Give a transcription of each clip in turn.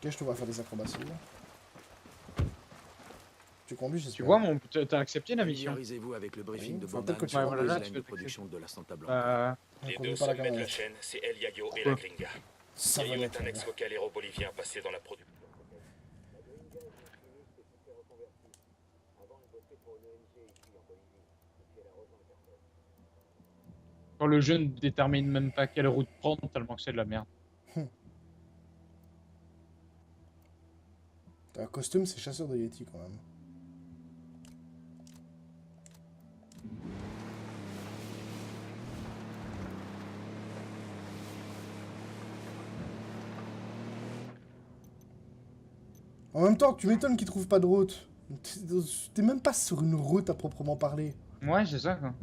Ok, je te vois faire des acrobaties. Tu conduis, j'espère. Tu vois, t'as accepté la mission. Familiarisez-vous avec le briefing Oui, de faut Boban, peut-être que tu Ouais, conduises. voilà, là, la tu de peux production de la Santa Blanca. On Les conduit deux pas la seuls maîtres de la camionnette. chaîne, c'est El Yayo et Pourquoi la Gringa. Ça va Yayo est mettre un là. ex-cocalero bolivien passé dans la production. Quand le jeu ne détermine même pas quelle route prendre, tellement que c'est de la merde. T'as un costume, c'est chasseur de Yeti quand même. En même temps, tu m'étonnes qu'ils trouvent pas de route. T'es même pas sur une route à proprement parler. Ouais, c'est ça, quoi.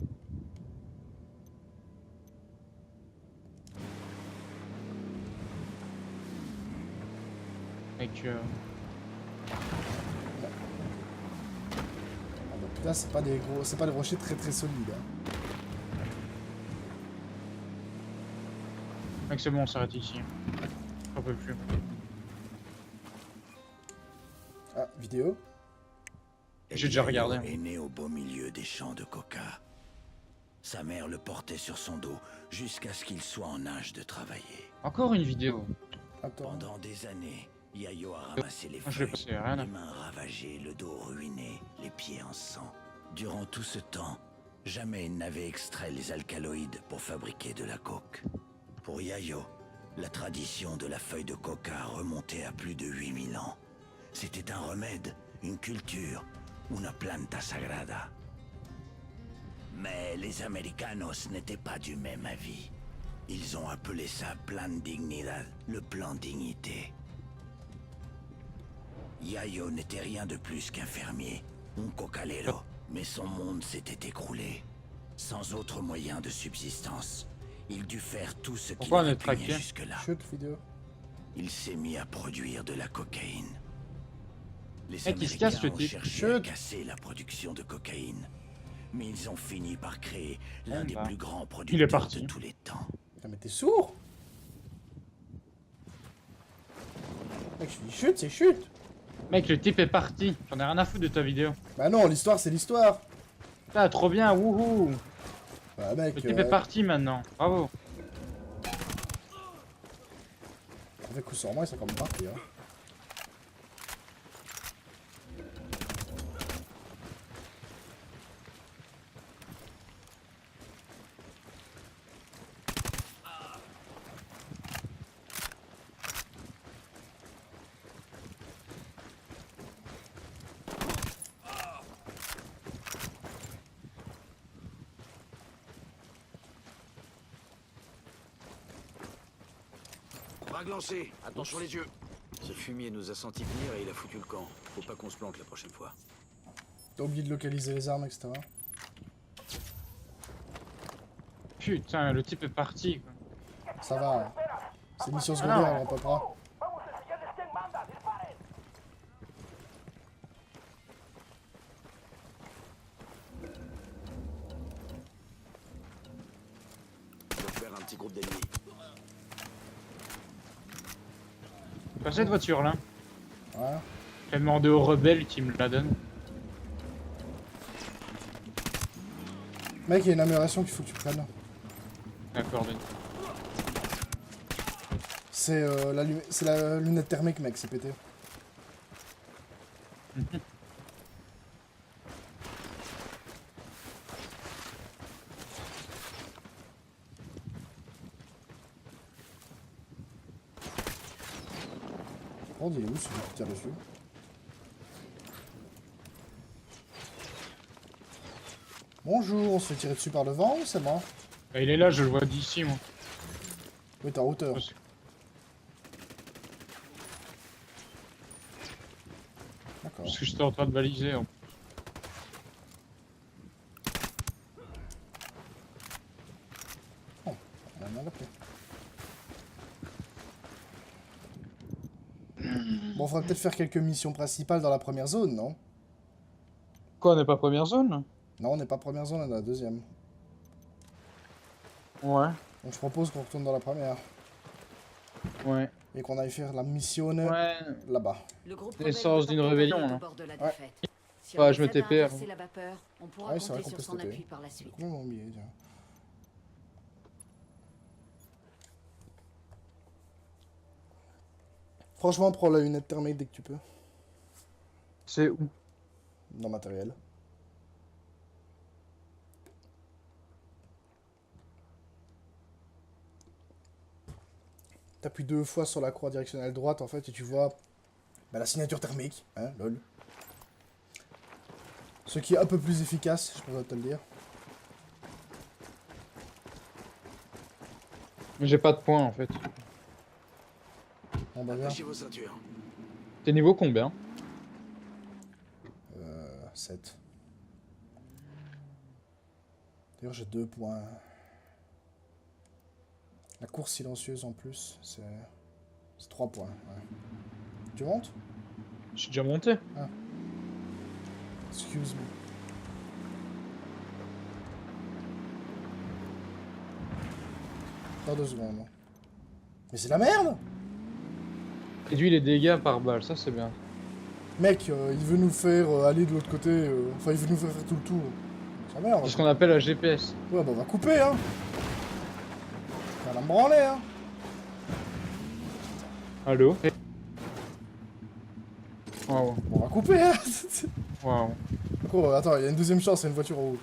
Mec, Ah bah, putain, c'est pas des gros, c'est pas des rochers très très solides. Hein. mec, c'est bon, on s'arrête ici. J'en peux plus. Ah, vidéo. J'ai déjà regardé. Est né au beau milieu des champs de coca. Sa mère le portait sur son dos jusqu'à ce qu'il soit en âge de travailler. Encore une vidéo. Attends. Pendant des années, Yayo a ramassé les Moi, je l'ai feuilles, passé, rien à... les mains ravagées, le dos ruiné, les pieds en sang. Durant tout ce temps, jamais il n'avait extrait les alcaloïdes pour fabriquer de la coke. Pour Yayo, la tradition de la feuille de coca remontait à plus de 8000 ans. C'était un remède, une culture, una planta sagrada. Mais les Americanos n'étaient pas du même avis. Ils ont appelé ça plan dignidad, le plan dignité. Yayo n'était rien de plus qu'un fermier, un cocalero, mais son monde s'était écroulé. Sans autre moyen de subsistance, il dut faire tout ce qu'il Pourquoi on avait est pu traqué jusque-là. Chute, vidéo. Il s'est mis à produire de la cocaïne. Les Mec, il se casse, Américains le ont type. cherché à Chut. casser la production de cocaïne. Mais ils ont fini par créer Ah, l'un des bah. plus grands Il est producteurs parti. de tous les temps. Putain, mais t'es sourd. Mec, je dis chute, c'est chute. Mec, le type est parti. J'en ai rien à foutre de ta vidéo. Bah non, l'histoire, c'est l'histoire. Ah, trop bien, wouhou. Bah mec, Le type est parti maintenant. Bravo. avec ou sans moi, ils sont quand même partis. Hein. Vague lancée, attention les yeux. Ce fumier nous a senti venir et il a foutu le camp. Faut pas qu'on se plante la prochaine fois. T'as oublié de localiser les armes, etc. Putain, le type est parti, quoi. Ça va. Hein. C'est mission secondaire, alors on peut pas. Je vais faire un petit groupe d'ennemis. Pas cette voiture là. Ouais. J'ai demandé aux rebelles qui me la donnent. Mec, il y a une amélioration qu'il faut que tu prennes. D'accord, Denis. C'est la lunette thermique, mec, c'est pété. Oh, il est où celui qui tire dessus? Bonjour, on se fait tirer dessus par le vent ou c'est moi? Bah, il est là, je le vois d'ici, moi. Oui, t'es en hauteur. D'accord. Parce que j'étais en train de baliser. En... On a bien appelé. Bon, faudrait peut-être faire quelques missions principales dans la première zone, non? Quoi, on n'est pas première zone là? Non, on n'est pas première zone, on est dans la deuxième. Ouais. Donc je propose qu'on retourne dans la première. Ouais. Et qu'on aille faire la mission Ouais. là-bas. Le groupe L'essence d'une rébellion, là. Ouais. Si Ouais, on je me les aide à TP, inverser la vapeur, on pourra Ouais, c'est vrai compter qu'on sur peut son se appui TP. par la suite. Complètement oublié, tiens. Franchement, prends la lunette thermique dès que tu peux. C'est où? Dans matériel. T'appuies 2 fois sur la croix directionnelle droite en fait et tu vois bah, la signature thermique, hein, lol. Ce qui est un peu plus efficace, je pourrais te le dire. Mais j'ai pas de points en fait. Bon bah bien. Attachez vos ceintures. T'es niveau combien? 7. D'ailleurs j'ai 2 points. La course silencieuse en plus, c'est 3 points. Ouais. Tu montes? Je suis déjà monté. Excuse me. Dans 2 secondes. Mais c'est la merde! Réduit les dégâts par balle, ça c'est bien. Mec, il veut nous faire aller de l'autre côté. Enfin, il veut nous faire tout le tour. C'est la merde. C'est ce qu'on appelle la GPS. Ouais, bah on va couper, hein. On va me branler, hein. Allô? Waouh. On va couper, hein. Waouh. Oh, attends, il y a une deuxième chance, c'est une voiture en haut.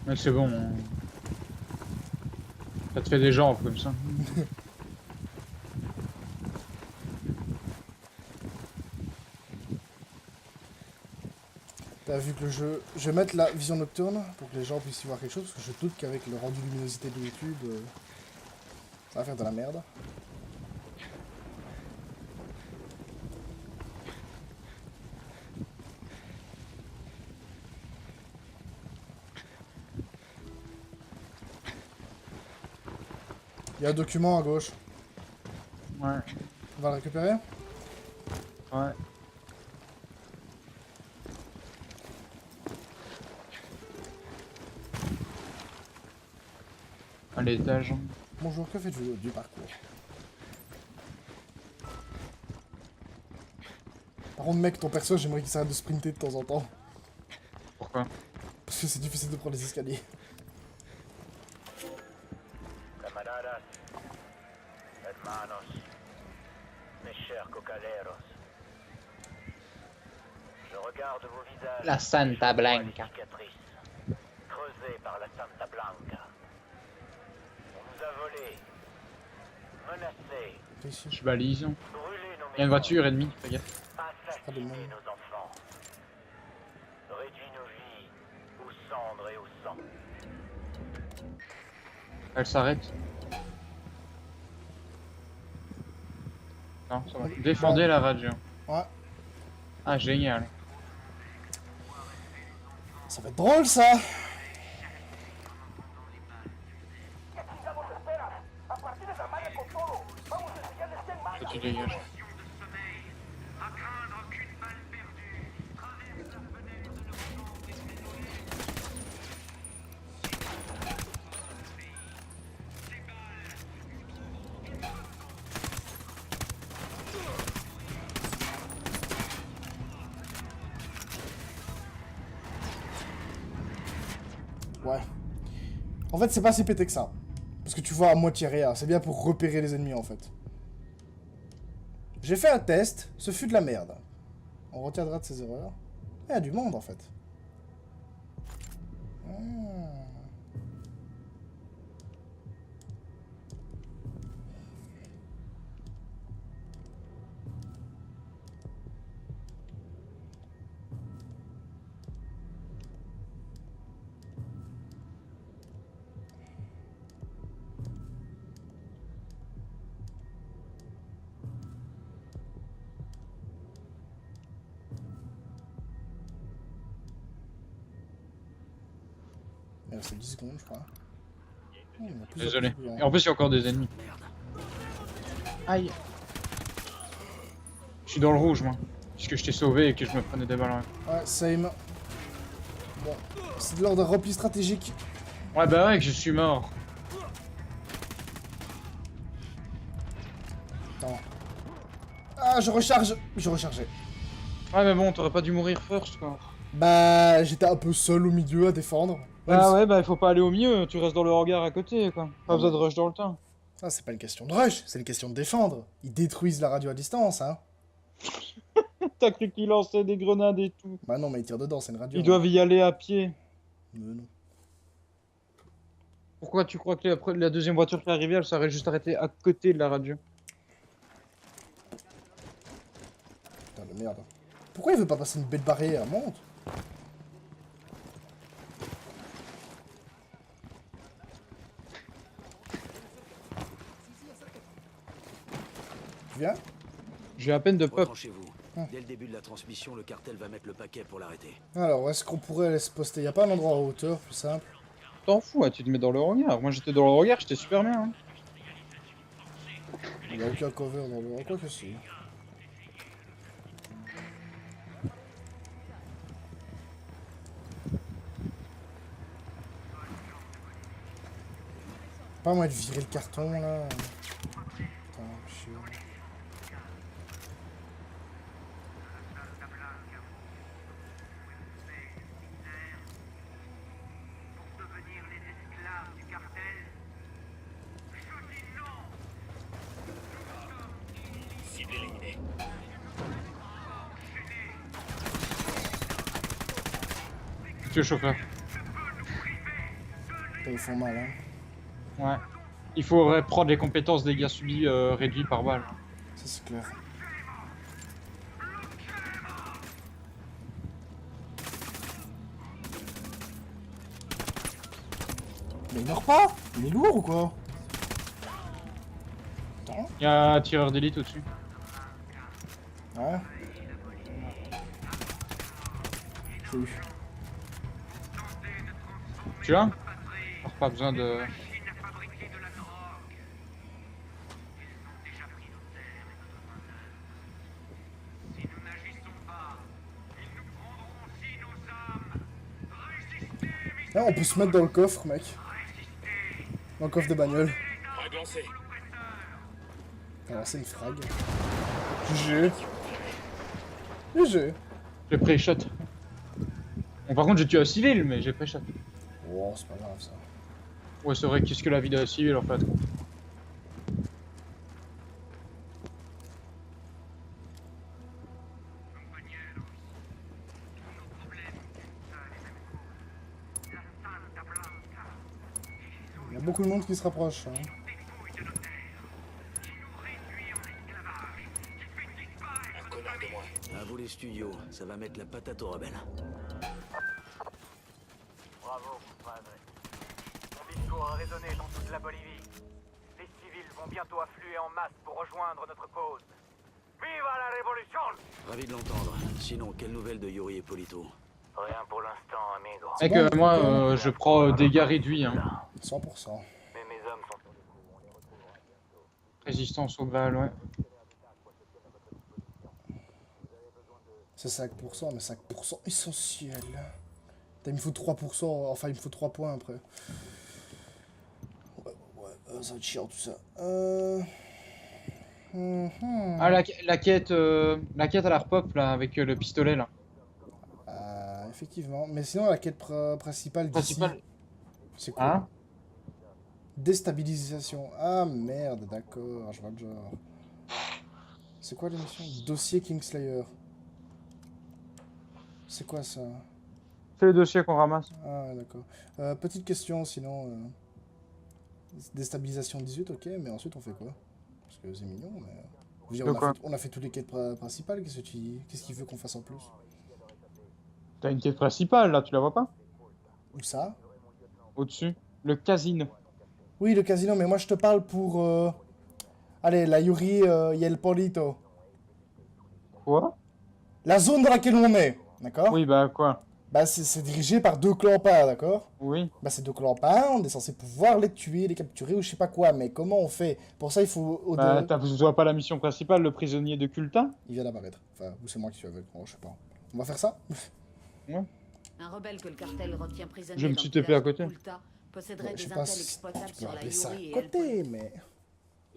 Mais c'est bon. Ça te fait des jambes comme ça. T'as vu que le jeu... Je vais mettre la vision nocturne pour que les gens puissent y voir quelque chose, parce que je doute qu'avec le rendu luminosité de YouTube, ça va faire de la merde. Il y a un document à gauche. Ouais. On va le récupérer? Ouais. À l'étage. Bonjour, que faites-vous du parcours? Par contre, mec, ton perso, j'aimerais qu'il s'arrête de sprinter de temps en temps. Pourquoi? Parce que c'est difficile de prendre les escaliers. Camaradas, hermanos, mes chers cocaleros. Je regarde vos visages. La Santa et je vois les Blanca. cicatrices creusées par la Santa Blanca. On nous a volés, menacés, T'es ici. Je balise. brûlé nos Il y a une voiture ennemie, fais gaffe. Pas de assassiné monde. nos enfants, réduit nos vies aux cendres et au sang. Elle s'arrête. Non, ça va. Défendez la radio. Ouais. Ah, génial. Ça va être drôle, ça. Toi, tu dégages. Ouais. En fait, c'est pas si pété que ça. Parce que tu vois à moitié rien. C'est bien pour repérer les ennemis, en fait. J'ai fait un test. Ce fut de la merde. On retiendra de ses erreurs. Il y a du monde, en fait. Ah. Il reste 10 secondes, je crois. Oh, il y en a plusieurs Désolé. plus, hein. Et en plus, il y a encore des ennemis. Aïe. Je suis dans le rouge, moi. Puisque je t'ai sauvé et que je me prenais des balles. Ouais, same. Bon, c'est de l'ordre d'un repli stratégique. Ouais, bah ouais, que je suis mort. Attends. Ah, je recharge. Je rechargeais. Ouais, mais bon, t'aurais pas dû mourir first, quoi. Bah, j'étais un peu seul au milieu à défendre. Ah ouais, bah il faut pas aller au milieu, tu restes dans le hangar à côté, quoi. Pas Non, besoin mais- de rush dans le temps. Ça, c'est pas une question de rush, c'est une question de défendre. Ils détruisent la radio à distance, hein. T'as cru qu'ils lançaient des grenades et tout. Bah non, mais ils tirent dedans, c'est une radio. Ils doivent y aller à pied. Non. Pourquoi tu crois que la deuxième voiture qui est arrivée, elle serait juste arrêtée à côté de la radio? Putain de merde. Pourquoi il veut pas passer une belle barrière? Monte. Tu viens? J'ai à peine de pop. Retranchez-vous. Ah. Dès le début de la transmission, le cartel va mettre le paquet pour l'arrêter. Alors, où est-ce qu'on pourrait aller se poster? Y a pas un endroit en hauteur plus simple? T'en fous, hein, tu te mets dans le hangar. Moi j'étais dans le hangar, j'étais super bien. Hein. Il y a aucun cover dans le... Quoi que si. Pas moi de virer le carton là. Putain, chier. Cible éliminée. Tu es chauffeur. Ils font mal, hein. Ouais. Il faudrait prendre les compétences dégâts subis réduits par balle. Ça c'est clair. Mais il meurt pas? Il est lourd ou quoi? Attends. Il y a un tireur d'élite au-dessus. Ouais. J'ai eu. Tu vois? Alors, pas besoin de... Là, on peut se mettre dans le coffre, mec. Dans le coffre de bagnole. Frag lancé. Alors, c'est une frag. GG. GG. J'ai pré-shot. Bon, par contre, j'ai tué un civil, mais j'ai pré-shot. Oh, c'est pas grave ça. Ouais, c'est vrai, qu'est-ce que la vie d'un civil en fait? Il y a beaucoup de monde qui se rapproche. Hein. Un connard de moins. À vous les studios, ça va mettre la patate aux rebelles. Bravo, compadre. Mon discours a résonné dans toute la Bolivie. Les civils vont bientôt affluer en masse pour rejoindre notre cause. Viva la révolution! Ravi de l'entendre. Sinon, quelle nouvelle de Yuri et Polito? Rien pour l'instant, amigo. Mec, bon, moi, bon. je prends dégâts réduits, hein. 100%. Mais mes hommes sont sur le coup. On les retrouvera bientôt. Résistance aux balles, ouais. C'est 5%, mais 5% essentiel. Il me faut 3%, enfin il me faut 3 points après. Ouais, ça va être chiant tout ça. Ah, la quête à la repop, là, avec le pistolet, là. Effectivement, mais sinon la quête principale d'ici, Principal. c'est quoi? Hein? Déstabilisation. Ah merde, d'accord, je vois le genre. C'est quoi l'émission? Dossier Kingslayer. C'est quoi ça? C'est le dossier qu'on ramasse. Ah ouais, d'accord. Petite question sinon. Déstabilisation 18, ok, mais ensuite on fait quoi? Parce que c'est mignon, mais... Je veux dire, De quoi? on a fait toutes les quêtes principales, qu'est-ce qu'il veut qu'on fasse en plus? T'as une quête principale, là, tu la vois pas? Où ça? Au-dessus. Le casino. Oui, le casino, mais moi je te parle pour... Allez, la Yuri y el Polito. Quoi? La zone dans laquelle on est, d'accord? Oui, bah, quoi? Bah c'est dirigé par deux clampins, d'accord? Oui. Bah ces deux clampins, on est censé pouvoir les tuer, les capturer ou je sais pas quoi, mais comment on fait? Pour ça il faut... Bah, tu vois pas la mission principale, le prisonnier de Culta? Il vient d'apparaître. Enfin, ou c'est moi qui suis avec, bon, je sais pas. On va faire ça? Un rebelle que le cartel retient prisonnier. Je me dans suis le tapé à village de côté. Kulta posséderait Ouais, je sais des pas intels si exploitables tu peux sur la appeler ça Yuri à et El côté, Polito. mais...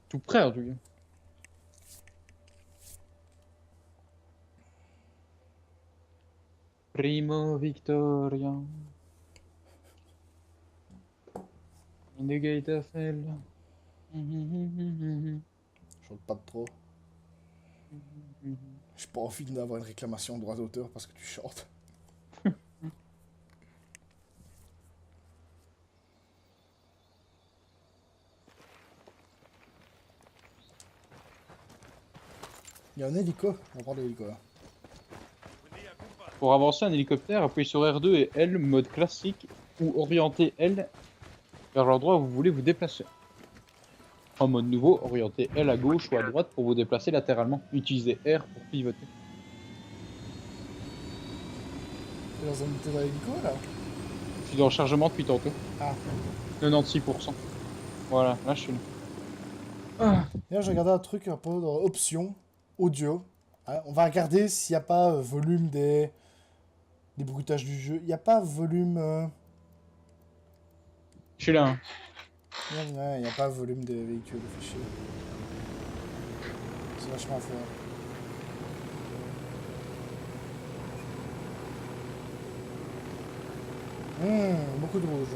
Tout près, en tout cas. Primo Victoria. In the gate of hell. Je chante pas de trop. J'ai pas envie d'avoir une réclamation de droit d'auteur parce que tu chantes. Il y a un hélico. On va prendre l'hélico là. Pour avancer un hélicoptère, appuyez sur R2 et L, mode classique, ou orientez L vers l'endroit où vous voulez vous déplacer. En mode nouveau, orientez L à gauche ou à droite pour vous déplacer latéralement. Utilisez R pour pivoter. T'es dans l'hélico là? Je suis dans le chargement depuis tantôt. Ah. 96%. Voilà, là je suis là. D'ailleurs, j'ai regardé un truc un peu dans options, audio. Hein, on va regarder s'il n'y a pas volume des bruitages du jeu. Il n'y a pas volume. Je suis là. Hein. Ouais, il n'y a pas volume des véhicules de fichiers. C'est vachement fort. Beaucoup de rouge.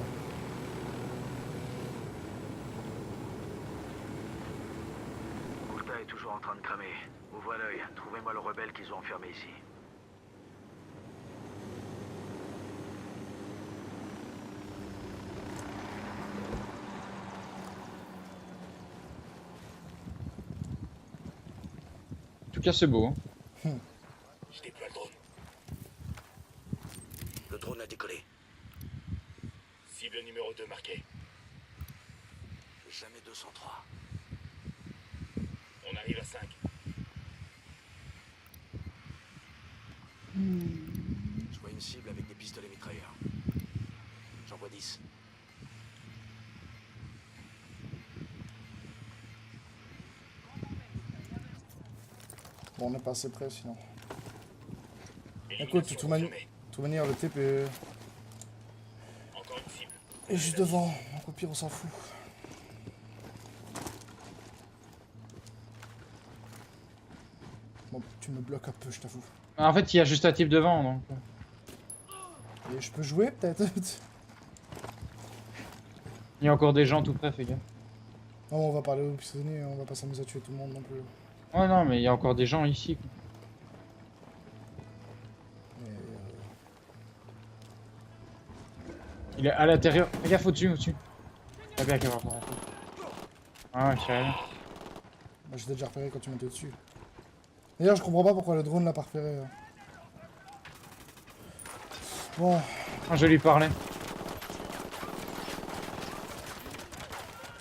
Coulta est toujours en train de cramer. Ouvre l'œil, trouvez-moi le rebelle qu'ils ont enfermé ici. En tout cas, c'est beau. Hein. Je déploie le drone. Le drone a décollé. Cible numéro 2 marqué. Jamais 203. On arrive à 5. Je vois une cible avec des pistolets mitrailleurs. J'en vois 10. Bon, on est pas assez près sinon. Élimination Écoute, de confirmée. toute manière, le type est Encore une cible. juste devant. Donc au pire, on s'en fout. Bon, tu me bloques un peu, je t'avoue. En fait, il y a juste un type devant, donc. Et je peux jouer peut-être? Il y a encore des gens tout près, fais gaffe. Non, on va parler aux prisonniers, on va pas s'amuser à tuer tout le monde non plus. Ouais, non, mais il y a encore des gens ici. Quoi. Mais, Il est à l'intérieur. Fais gaffe au-dessus, au-dessus. Pas bien qu'il va pas rentrer. Ah ouais, je sais rien. moi, je t'ai déjà repéré quand tu m'étais dessus. D'ailleurs, je comprends pas pourquoi le drone l'a pas repéré. Bon, Ah, je lui parlais.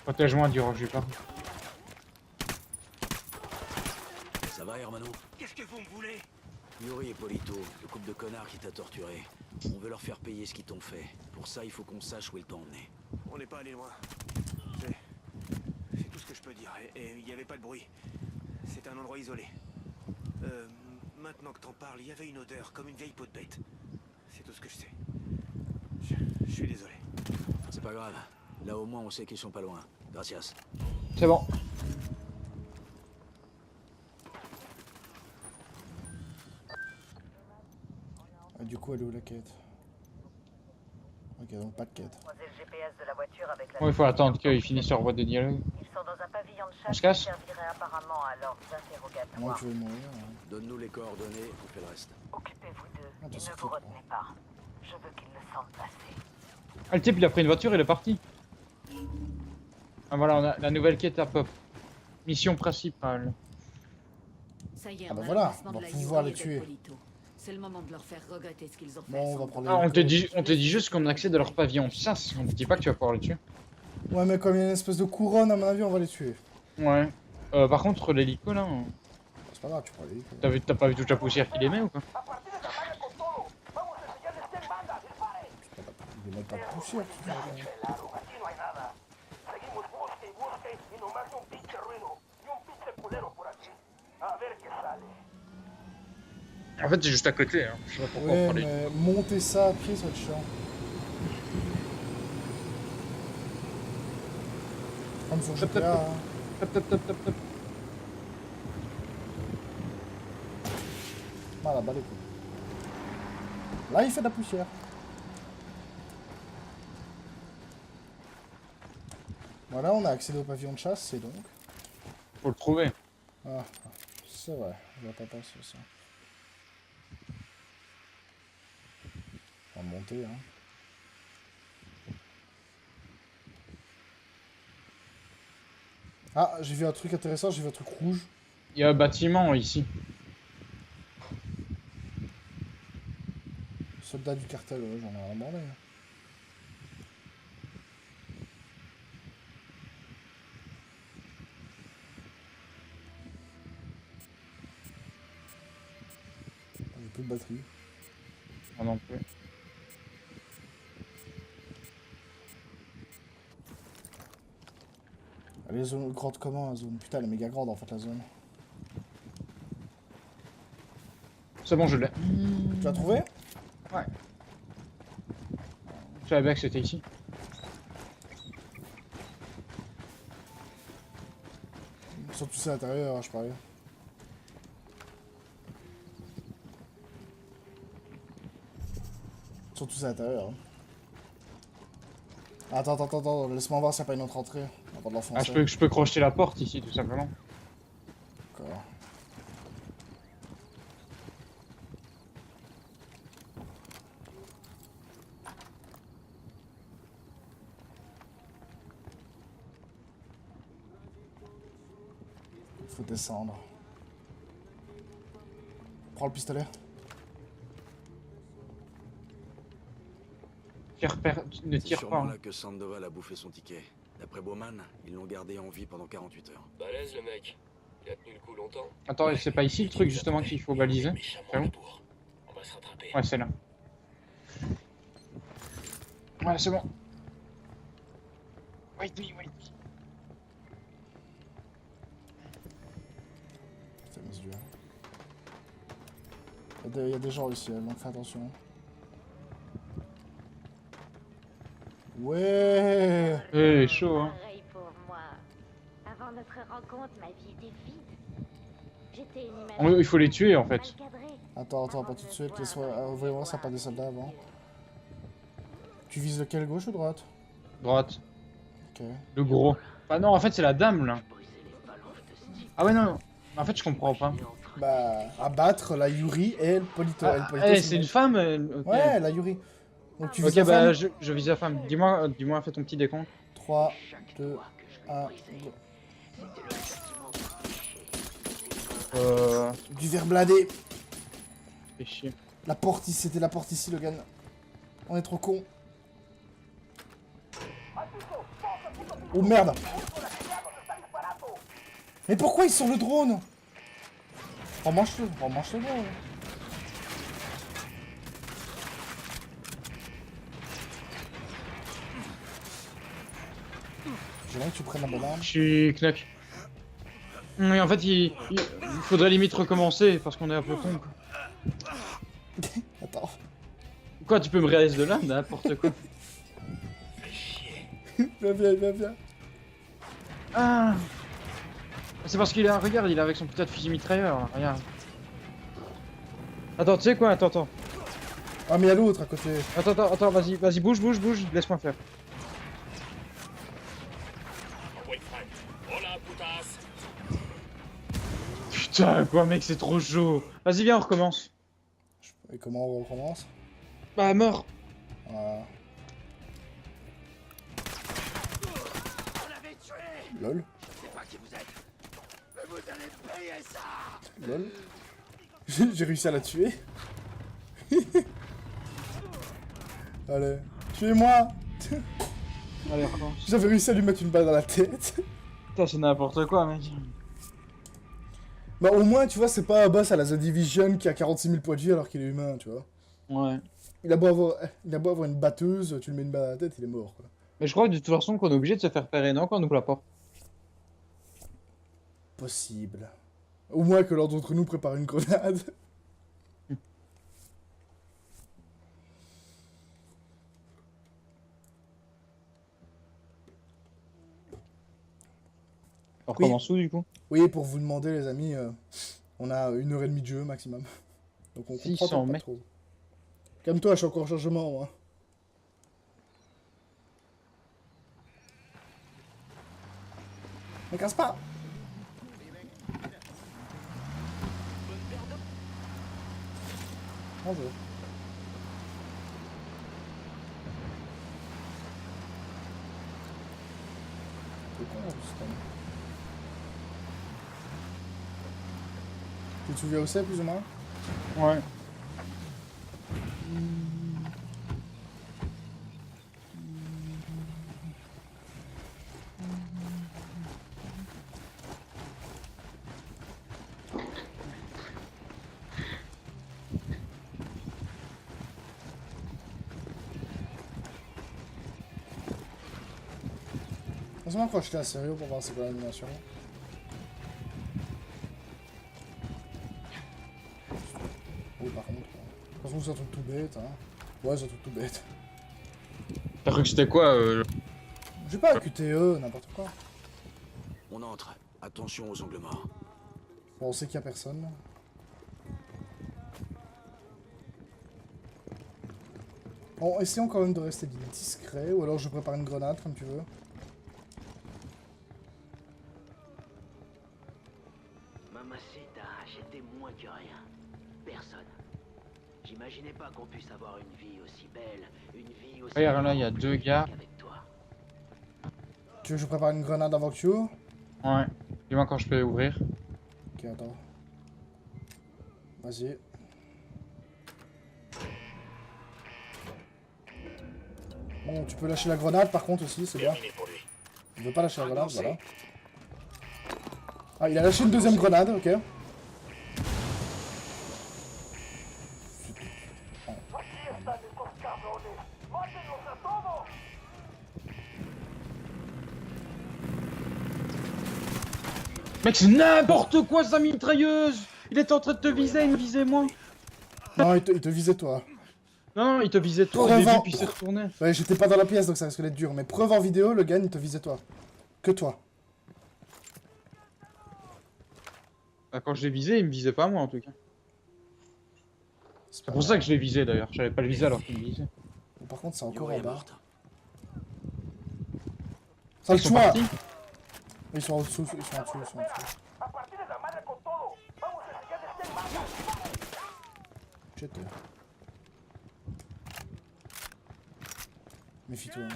Protège-moi du roc, je lui parle. Ça va, Hermano? Qu'est-ce que vous me voulez? Yuri et Polito, le couple de connards qui t'a torturé. On veut leur faire payer ce qu'ils t'ont fait. Pour ça, il faut qu'on sache où ils t'ont emmené. On n'est pas allé loin. C'est tout ce que je peux dire. Et il n'y avait pas de bruit. C'est un endroit isolé. Maintenant que t'en parles, il y avait une odeur, comme une vieille peau de bête. C'est tout ce que je sais. Je suis désolé. C'est pas grave. Là, au moins, on sait qu'ils sont pas loin. Gracias. C'est bon. ah, du coup, elle est où la quête? Ok, donc pas de quête. Croisez le GPS de la voiture avec la... Bon, il faut attendre qu'ils finissent leur boîte de dialogue. Ils sont dans un pavillon de On se chasse casse qui servirait apparemment à leurs À moins interrogatoires. que tu veux mourir. Hein. Donne-nous les coordonnées, on fait le reste. Occupez-vous d'eux Ah, et t'as ne sorti, vous quoi. retenez pas. Je veux qu'ils le sentent passer. Ah, le type, il a pris une voiture, il est parti. Ah, voilà, on a la nouvelle quête à pop. Mission principale. Ça y est, Ah bah on a voilà, l'emplacement on va de la pouvoir Yuri les et tuer. del Polito. C'est le moment de leur faire regretter ce qu'ils ont fait. Bon, on va sans prendre doute. Ah, on l'hélico. te dit juste qu'on accède à leur pavillon. Ça, on te dit pas que tu vas pouvoir les tuer. Ouais, mais comme il y a une espèce de couronne, à mon avis, on va les tuer. Ouais. Par contre, l'hélico là, C'est pas grave, tu prends l'hélico. t'as pas vu toute la poussière qu'il émet ou quoi? Il est même pas poussière, tu vois. En fait, c'est juste à côté. Hein. Je sais pas pourquoi on Ouais, prend les... mais monter ça à pied, ça va être chiant. Comme sur Top, top, GTA, top. hein. Top, top, top, top, top. Ah, la balle est cool. Là, il fait de la poussière. Voilà, on a accédé au pavillon de chasse, c'est donc. Faut le trouver. Ah, c'est vrai, on va pas passer ça. On va monter, hein. Ah, j'ai vu un truc intéressant, j'ai vu un truc rouge. Il y a un bâtiment ici. Soldat du cartel, ouais, j'en ai rien demandé. J'ai plus de batterie. Moi non plus. Elle est zone grande comment la zone? Putain, elle est méga grande en fait la zone. C'est bon, je l'ai. Tu l'as trouvé? Ouais. Je savais bien que c'était ici. Ils sont tous à l'intérieur, hein, je parie. Ils sont tous à l'intérieur. Hein. Attends, laisse-moi voir s'il n'y a pas une autre entrée. Avant de Ah, l'enfoncer. je peux crocheter la porte ici, tout simplement. D'accord. Faut descendre. Prends le pistolet. Ne C'est tire sûrement pas. Hein. là que Sandoval a bouffé son ticket. D'après Bowman, ils l'ont gardé en vie pendant 48 heures. Balèze le mec. Il a tenu le coup longtemps. Attends, c'est pas ici le truc justement qu'il faut baliser? Méchamment C'est à la où? bourre. On va se rattraper. Ouais, c'est là. Ouais, c'est bon. Wait me. Putain, mes yeux. Il y a des gens ici, donc fais attention. Ouais. Chaud, hein. Pareil pour moi. Avant notre rencontre, ma vie était vide. J'étais une Il faut les tuer en fait. Attends, pas tout de suite. Laisse-moi. Voyons voir, ça n'a pas des soldats avant. Tu vises lequel, gauche ou droite? Droite. Ok. Le gros. Ah non, en fait, c'est la dame là. Ah ouais, non. En fait, je comprends pas. Bah, abattre la Yuri et le Polito. C'est une femme ok. Ouais, la Yuri. Donc tu vises Ok, la bah femme. je vise la femme. Dis-moi, fais ton petit décompte. 3, 2, 1, Du verre blindé. Fais chier. La porte ici, c'était la porte ici, Logan. On est trop con. Oh merde. Mais pourquoi ils sont le drone? Remanche-le drone. J'aimerais que tu prennes la bonne arme. Je suis knack. Oui, en fait, il faudrait limite recommencer parce qu'on est un peu con. Quoi. Attends. Quoi, tu peux me réaliser de là? N'importe quoi. Viens. Ah. C'est parce qu'il a, regarde, il est avec son putain de fusil mitrailleur, là, regarde. Attends, tu sais quoi? Attends. Ah mais il y a l'autre à côté. Attends, vas-y, bouge, laisse-moi faire. Envoie une frappe. Oh la poutasse. Putain, quoi, mec, c'est trop chaud. Vas-y, viens, on recommence. Et comment on recommence? Bah, mort. Voilà. Lol. Lol. J'ai réussi à la tuer. Allez, tuez-moi. Allez, recommence. J'avais réussi à lui mettre une balle dans la tête. Putain, c'est n'importe quoi, mec. Bah au moins, tu vois, c'est pas un boss à la The Division qui a 46 000 points de vie alors qu'il est humain, tu vois. Ouais. Il a beau avoir une batteuse, tu lui mets une balle à la tête, il est mort, quoi. Mais je crois que de toute façon qu'on est obligé de se faire repérer, non, quand on ouvre la porte. Possible. Au moins que l'un d'entre nous prépare une grenade. On recommence où, du coup? Oui, pour vous demander, les amis, on a 1h30 de jeu maximum. Donc on comprend 600 pas mètres. trop. Calme-toi, je suis encore en chargement, moi. Ne casse pas. Bonjour. C'est con, ce système. Tu te souviens où c'est, plus ou moins? Ouais. On se m'accroche là, sérieux, pour voir c'est quoi l'animation. Oui, par contre. De toute façon, c'est un truc tout bête, hein. Ouais, c'est un truc tout bête. T'as cru que c'était quoi J'ai pas un QTE, n'importe quoi. On entre. Attention aux angles morts. Bon, on sait qu'il y a personne. Là. Bon, essayons quand même de rester discret, ou alors je prépare une grenade, comme tu veux. Mamacita, j'étais moins que rien. Personne. J'imaginais pas qu'on puisse avoir une vie aussi belle, une vie aussi... Regarde là, il y a 2 gars. Avec toi. Tu veux que je prépare une grenade avant que tu ouvres? Ouais. Dis-moi quand je peux ouvrir. Ok, attends. Vas-y. Bon, tu peux lâcher la grenade par contre aussi, c'est bien. Terminé pour lui. Il veut pas lâcher la grenade, voilà. Ah, il a lâché une deuxième grenade, ok. Mec, c'est n'importe quoi sa mitrailleuse. Il était en train de te viser, il me visait moi. Non, il te visait toi. Non, il te visait toi au Preuve début, en- puis il s'est retourné. Ouais, j'étais pas dans la pièce donc ça risque d'être dur. Mais preuve en vidéo, le gars il te visait toi. Que toi. Bah, quand je l'ai visé, il me visait pas moi en tout cas. C'est pour ça que je l'ai visé d'ailleurs. J'avais pas le visé alors qu'il me visait. Bon, par contre, c'est encore Yuri en est bas. morte. Ça le Ils sont choix. partis. Ils sont en dessous, ils sont en dessous, ils sont en dessous. Jette. Méfie-toi. Hein.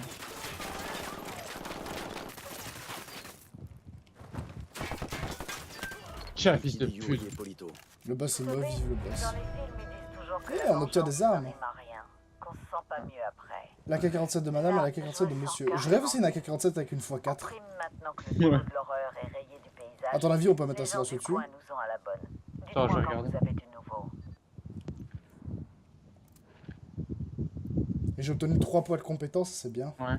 Tiens, fils de Yuri pute. et Polito. Le boss est mauvais, le boss. Dans les films, ils disent toujours que Eh, on obtient des armes. n'arrime à rien, qu'on se sent pas mieux après. La K-47 de madame et la K-47 de monsieur. Je rêve aussi d'une AK-47 avec une x4. Prime maintenant que le symbole Ouais. de l'horreur est rayé du paysage. À ton avis, on peut mettre un Les gens silencieux du dessus? coin nous ont à la bonne. Attends, je Dites-moi vais quand regarder. vous avez du nouveau. Et j'ai obtenu 3 points de compétence, c'est bien. Ouais.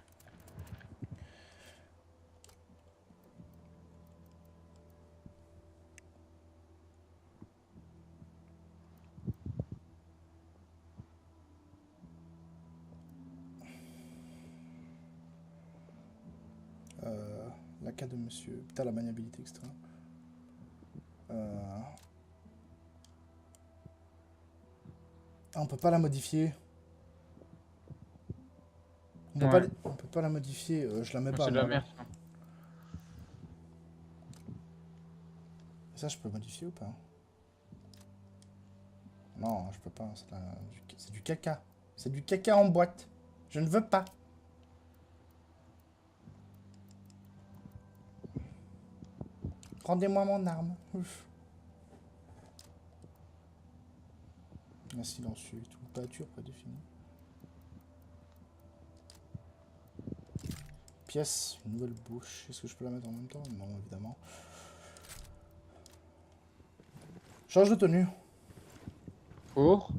La K de monsieur. Putain, la maniabilité extra. Ah, on peut pas la modifier. On peut, Ouais. pas, on peut pas la modifier, je la mets pas. C'est de la moi. merde. ça. Ça, je peux modifier ou pas? Non, je peux pas. C'est du caca. C'est du caca en boîte. Je ne veux pas. Rendez-moi mon arme. Ouf. Un silencieux et tout. Peinture prédéfinie. Pièce, une nouvelle bouche. Est-ce que je peux la mettre en même temps? Non, évidemment. Change de tenue. Pour.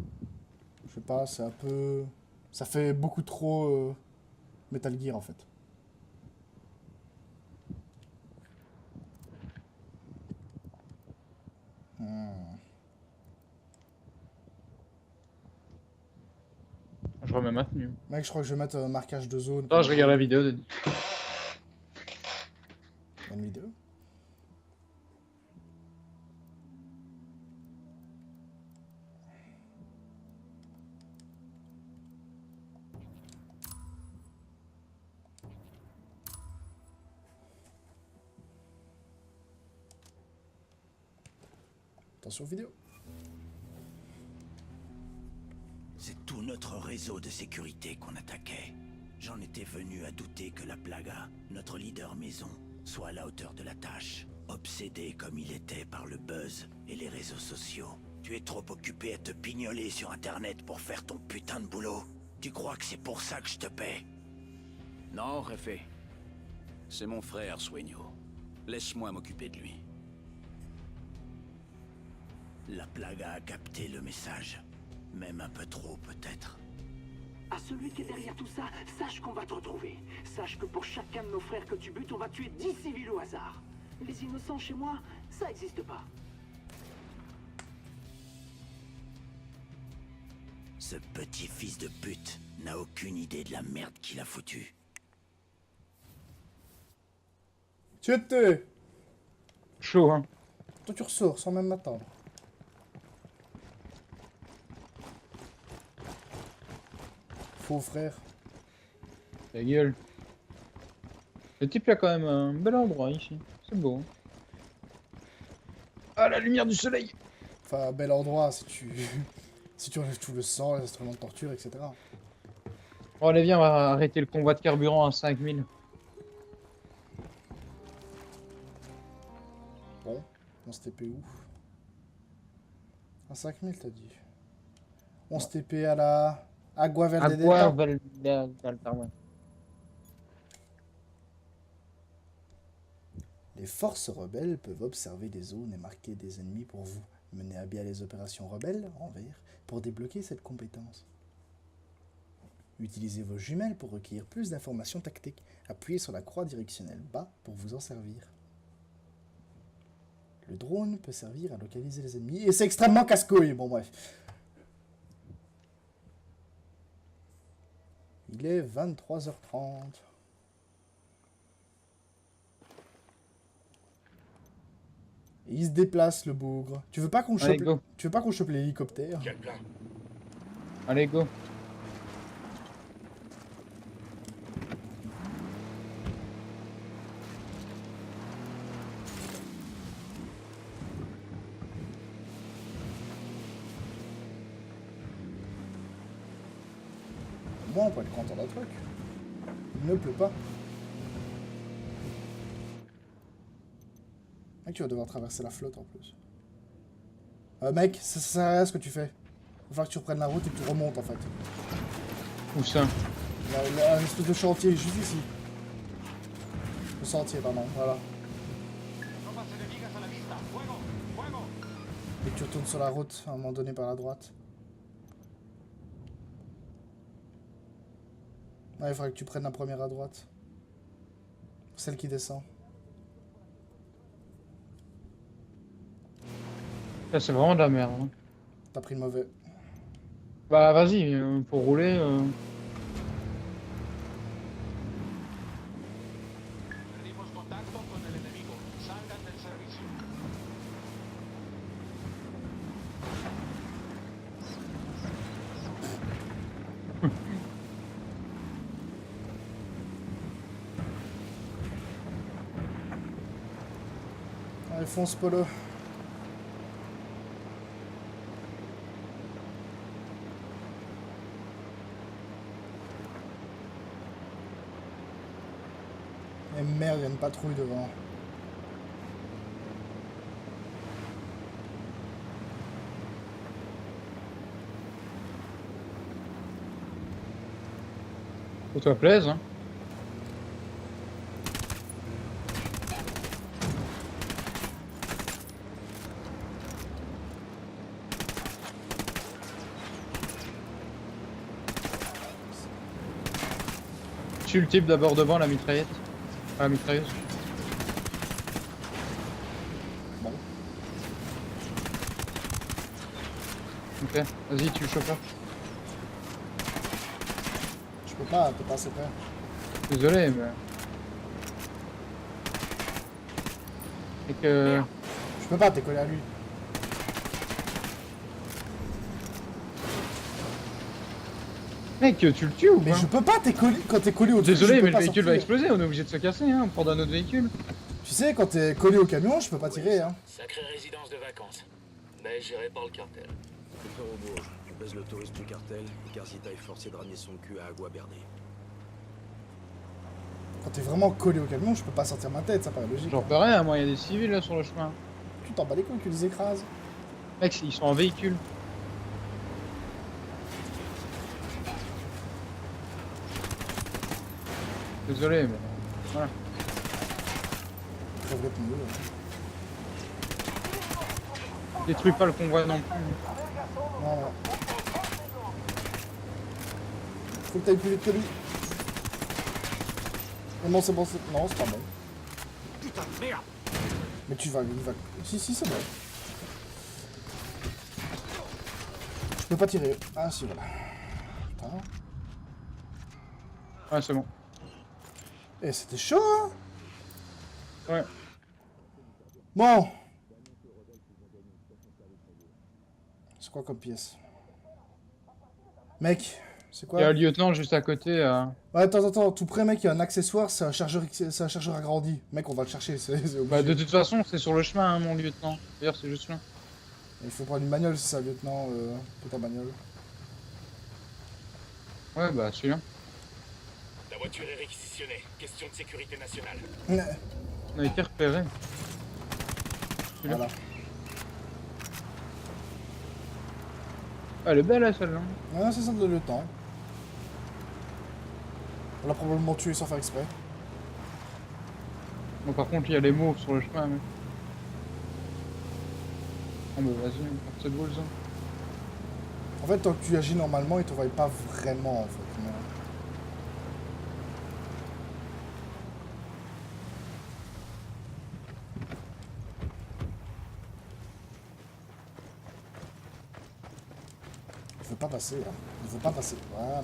Je sais pas, c'est un peu... Ça fait beaucoup trop Metal Gear en fait. Je remets ma tenue. Mec, je crois que je vais mettre marquage de zone. Non, je regarde la vidéo de... Il y a une vidéo. Attention vidéo. C'est tout notre réseau de sécurité qu'on attaquait. J'en étais venu à douter que la Plaga, notre leader maison, soit à la hauteur de la tâche. Obsédé comme il était par le buzz et les réseaux sociaux. Tu es trop occupé à te pignoler sur Internet pour faire ton putain de boulot. Tu crois que c'est pour ça que je te paie? Non, Réfé. C'est mon frère, Sueño. Laisse-moi m'occuper de lui. La Plaga a capté le message. Même un peu trop, peut-être. À celui qui est derrière tout ça, sache qu'on va te retrouver. Sache que pour chacun de nos frères que tu butes, on va tuer 10 civils au hasard. Les innocents chez moi, ça existe pas. Ce petit fils de pute n'a aucune idée de la merde qu'il a foutue. C'était. Chaud, hein. Toi tu ressors sans même m'attendre. Faux frère. Ta gueule. Le type, il y a quand même un bel endroit ici. C'est beau. Ah, la lumière du soleil. Enfin, bel endroit si tu... si tu enlèves tout le sang, les instruments de torture, etc. Bon, allez, viens, on va arrêter le convoi de carburant à 5000. Bon, on se TP où? À 5000 t'as dit. On se TP à la... Agua Verde Agua Delta. Delta, ouais. Les forces rebelles peuvent observer des zones et marquer des ennemis pour vous. Menez à bien les opérations rebelles, en vert, pour débloquer cette compétence. Utilisez vos jumelles pour recueillir plus d'informations tactiques. Appuyez sur la croix directionnelle bas pour vous en servir. Le drone peut servir à localiser les ennemis et c'est extrêmement casse-couille. Bon bref. Il est 23h30. Et il se déplace le bougre. Tu veux pas qu'on Allez, chope... go. Tu veux pas qu'on chope l'hélicoptère? Quel plan? Allez, go. Moi, on peut être content d'un truc. Il ne pleut pas. Mec, tu vas devoir traverser la flotte en plus. Mec, ça sert à rien ce que tu fais. Il va falloir que tu reprennes la route et que tu remontes en fait. Où ça? Il y a un espèce de chantier juste ici. Le sentier, pardon, voilà. Et que tu retournes sur la route à un moment donné par la droite. Ouais, il faudrait que tu prennes la première à droite. Celle qui descend. Ça, c'est vraiment de la merde. Hein. T'as pris le mauvais. Bah, vas-y, pour rouler. Allez, fonce, Polo. Et merde, il y a une patrouille devant. Faut toi plaise, hein. Tue le type d'abord devant la mitraillette. Ah, la mitrailleuse. Bon. Ok, vas-y, tue le chauffeur. Je peux pas, t'es pas assez près. Désolé, mais... Et que... Je peux pas, t'es collé à lui. Mec, tu le tues ou Mais pas? je peux pas, t'es collé... quand t'es collé au truc, Désolé, je peux mais le pas véhicule va sortir. exploser, on est obligé de se casser, hein, prendre un autre véhicule. Tu sais, quand t'es collé au camion, je peux pas tirer, hein. Sacrée résidence de vacances. mais géré par le cartel. Le frère au Bourges, on baise le touriste du cartel et Karzita est forcé de ramener son cul à Agua Verde. Quand t'es vraiment collé au camion, je peux pas sortir ma tête, ça paraît logique. J'en peux rien, moi, il y a des civils là sur le chemin. Tu t'en bats les couilles, tu les écrases. Mec, ils sont en véhicule. Désolé, mais voilà. Très vite, mieux. Détruis pas le convoi non plus. Non, non. Faut que t'ailles plus vite que lui. Oh non, c'est bon, c'est... Non, c'est pas bon. Putain de merde! Mais tu vas... Il va... Si, c'est bon. Je peux pas tirer. Ah, si, voilà. Putain. Ouais, c'est bon. Eh, c'était chaud, hein? Ouais. Bon. C'est quoi comme pièce? Mec, c'est quoi? Il y a un lieutenant juste à côté. Ouais, attends, tout près, mec, il y a un accessoire, c'est un chargeur agrandi. Mec, on va le chercher, c'est obligé. Bah, de toute façon, c'est sur le chemin, hein, mon lieutenant. D'ailleurs, c'est juste là. Il faut prendre une bagnole, c'est ça, lieutenant, pour ta bagnole. Ouais, bah, celui-là. La voiture est réquisitionnée. Question de sécurité nationale. On a été repéré. Voilà. Ah, elle est belle, là, celle-là. Ouais, c'est ça le lieutenant. On l'a probablement tué sans faire exprès. Bon, par contre, il y a les mauves sur le chemin, mec. Oh, bah, vas-y, porte cette boule, ça. En fait, tant que tu agis normalement, ils te voient pas vraiment, en fait. Mais... Il veut pas passer, hein. Il veut pas passer. Voilà.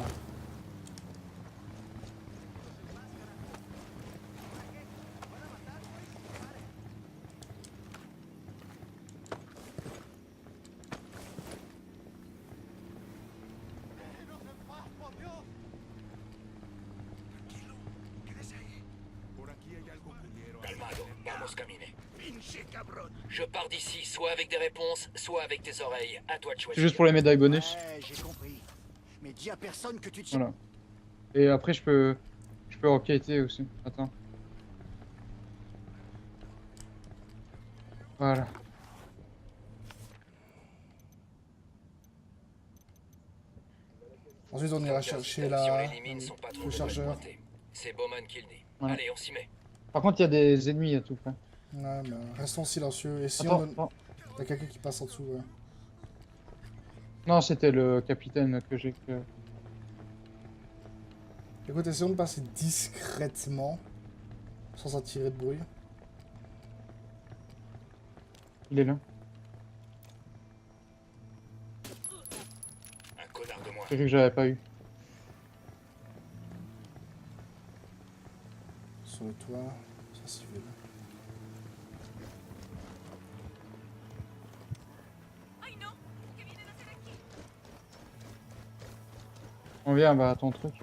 Calmado, vamos caminer. Je pars d'ici, soit avec des réponses, soit avec tes oreilles. À toi de C'est choisir. juste pour les médailles bonus. Ouais, j'ai compris. Mais dis à personne que tu tiens. Voilà. Et après, je peux enquêter aussi. Attends. Voilà. Ensuite, on ira chercher le chargeur. C'est Bowman qui le dit. Ouais. Allez, on s'y met. Par contre, il y a des ennemis à tout près. Ouais, mais restons silencieux. Et si Attends, on... attends. T'as quelqu'un qui passe en dessous, ouais. Non, c'était le capitaine que j'ai que... Écoute, essayons de passer discrètement, sans attirer de bruit. Il est là. Un connard de moins. J'ai cru que j'avais pas eu. Sur le toit, ça civil. On vient bah, à ton truc.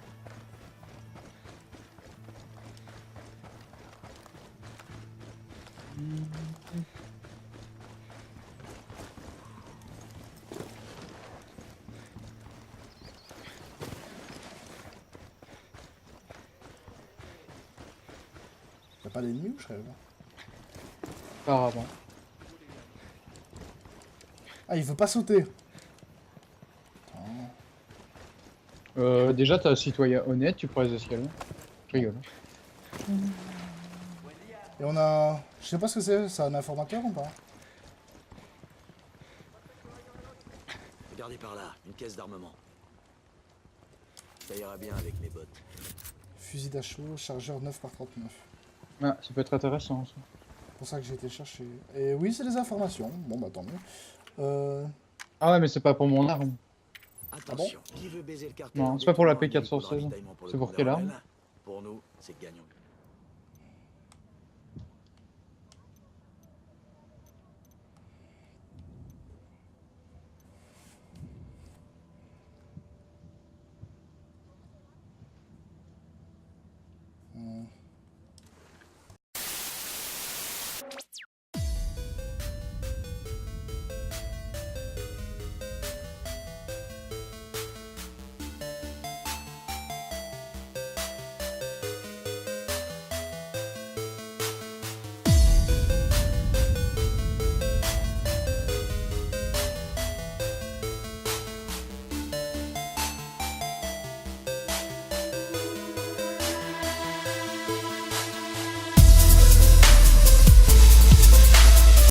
Y'a pas d'ennemis ou je rêve? Apparemment. Ah, il veut pas sauter. Déjà, t'as un citoyen honnête, tu prends les escaliers. Je rigole. Et on a... Je sais pas ce que c'est un informateur ou pas? Regardez par là, une caisse d'armement. Ça ira bien avec mes bottes. Fusil d'assaut, chargeur 9x39. Ah, ça peut être intéressant, ça. C'est pour ça que j'ai été chercher. Et oui, c'est des informations. Bon, bah tant mieux. Ah ouais, mais c'est pas pour mon arme. Attention, qui veut baiser le cartel? Non, c'est pas pour la P416. C'est pour quelle arme? Pour nous, c'est gagnant.